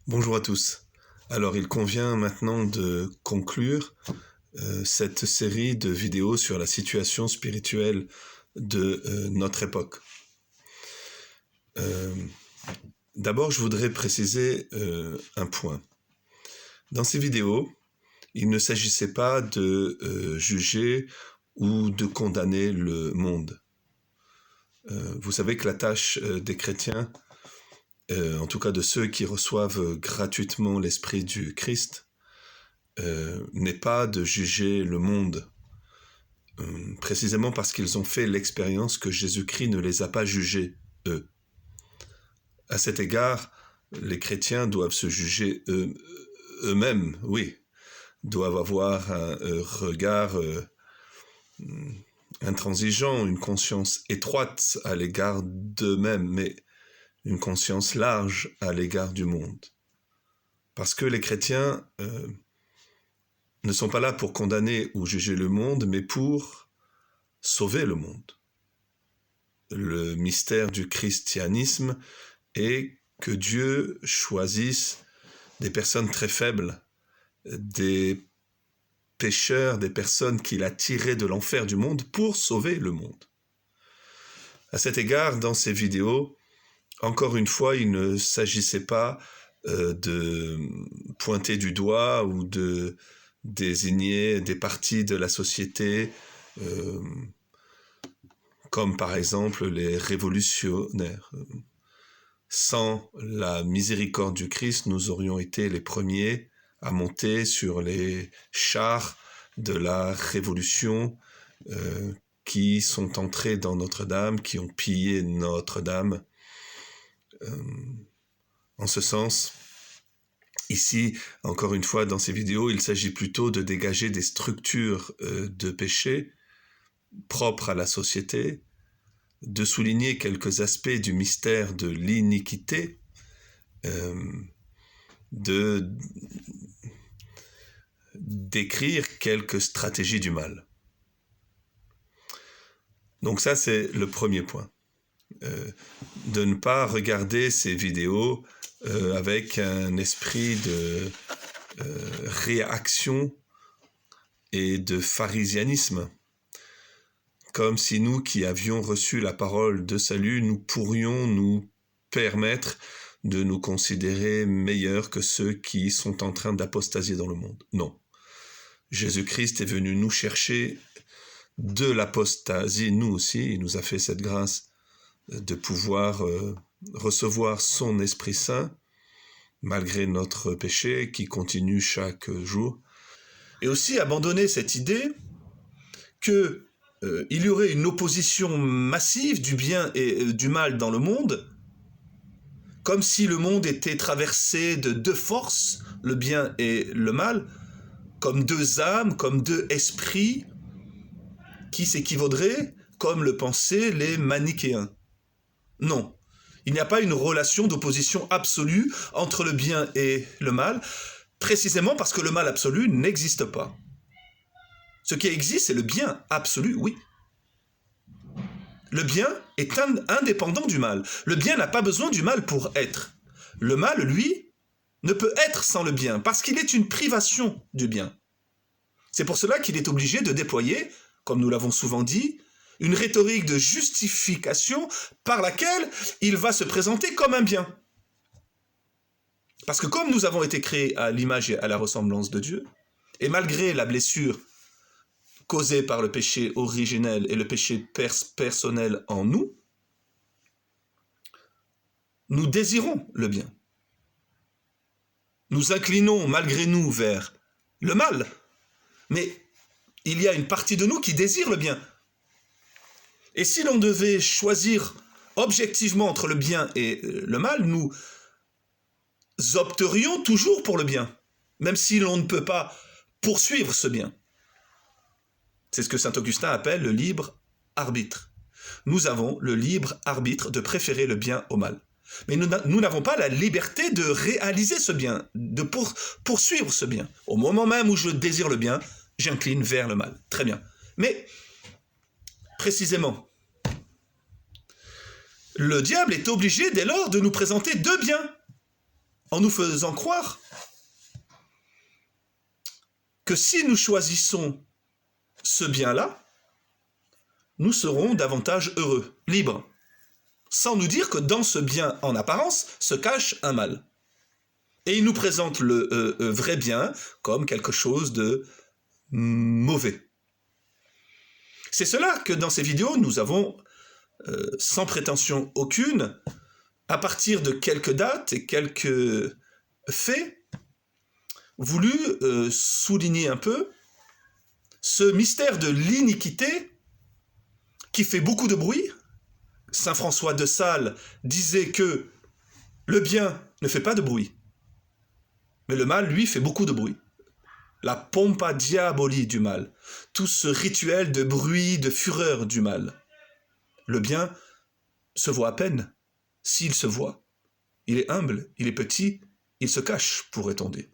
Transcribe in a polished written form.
Bonjour à tous. Alors, il convient maintenant de conclure cette série de vidéos sur la situation spirituelle de notre époque. D'abord, je voudrais préciser un point. Dans ces vidéos, il ne s'agissait pas de juger ou de condamner le monde. Vous savez que la tâche des chrétiens, en tout cas de ceux qui reçoivent gratuitement l'Esprit du Christ, n'est pas de juger le monde, précisément parce qu'ils ont fait l'expérience que Jésus-Christ ne les a pas jugés, eux. À cet égard, les chrétiens doivent se juger eux-mêmes, oui, doivent avoir un regard intransigeant, une conscience étroite à l'égard d'eux-mêmes, mais une conscience large à l'égard du monde. Parce que les chrétiens ne sont pas là pour condamner ou juger le monde, mais pour sauver le monde. Le mystère du christianisme est que Dieu choisisse des personnes très faibles, des pécheurs, des personnes qu'il a tirées de l'enfer du monde pour sauver le monde. À cet égard, dans ces vidéos, encore une fois, il ne s'agissait pas de pointer du doigt ou de désigner des parties de la société, comme par exemple les révolutionnaires. Sans la miséricorde du Christ, nous aurions été les premiers à monter sur les chars de la révolution qui sont entrés dans Notre-Dame, qui ont pillé Notre-Dame. En ce sens, ici, encore une fois, dans ces vidéos, il s'agit plutôt de dégager des structures de péché propres à la société, de souligner quelques aspects du mystère de l'iniquité, de décrire quelques stratégies du mal. Donc ça, c'est le premier point. De ne pas regarder ces vidéos avec un esprit de réaction et de pharisianisme, comme si nous qui avions reçu la parole de salut, nous pourrions nous permettre de nous considérer meilleurs que ceux qui sont en train d'apostasier dans le monde. Non. Jésus-Christ est venu nous chercher de l'apostasie, nous aussi, il nous a fait cette grâce de pouvoir recevoir son Esprit Saint, malgré notre péché qui continue chaque jour. Et aussi abandonner cette idée que il y aurait une opposition massive du bien et du mal dans le monde, comme si le monde était traversé de deux forces, le bien et le mal, comme deux âmes, comme deux esprits, qui s'équivaudraient, comme le pensaient les manichéens. Non, il n'y a pas une relation d'opposition absolue entre le bien et le mal, précisément parce que le mal absolu n'existe pas. Ce qui existe, c'est le bien absolu, oui. Le bien est indépendant du mal. Le bien n'a pas besoin du mal pour être. Le mal, lui, ne peut être sans le bien, parce qu'il est une privation du bien. C'est pour cela qu'il est obligé de déployer, comme nous l'avons souvent dit, une rhétorique de justification par laquelle il va se présenter comme un bien. Parce que comme nous avons été créés à l'image et à la ressemblance de Dieu, et malgré la blessure causée par le péché originel et le péché personnel en nous, nous désirons le bien. Nous inclinons malgré nous vers le mal, mais il y a une partie de nous qui désire le bien. Et si l'on devait choisir objectivement entre le bien et le mal, nous opterions toujours pour le bien, même si l'on ne peut pas poursuivre ce bien. C'est ce que saint Augustin appelle le libre arbitre. Nous avons le libre arbitre de préférer le bien au mal. Mais nous n'avons pas la liberté de réaliser ce bien, de poursuivre ce bien. Au moment même où je désire le bien, j'incline vers le mal. Très bien. Mais, précisément, le diable est obligé dès lors de nous présenter deux biens. en nous faisant croire que si nous choisissons ce bien-là, nous serons davantage heureux, libres, sans nous dire que dans ce bien en apparence se cache un mal. Et il nous présente le vrai bien comme quelque chose de mauvais. C'est cela que dans ces vidéos, nous avons, sans prétention aucune, à partir de quelques dates et quelques faits, voulu souligner un peu ce mystère de l'iniquité qui fait beaucoup de bruit. Saint François de Sales disait que le bien ne fait pas de bruit, mais le mal, lui, fait beaucoup de bruit. La pompa diaboli du mal, tout ce rituel de bruit, de fureur du mal. Le bien se voit à peine, s'il se voit. Il est humble, il est petit, il se cache, pourrait-on dire.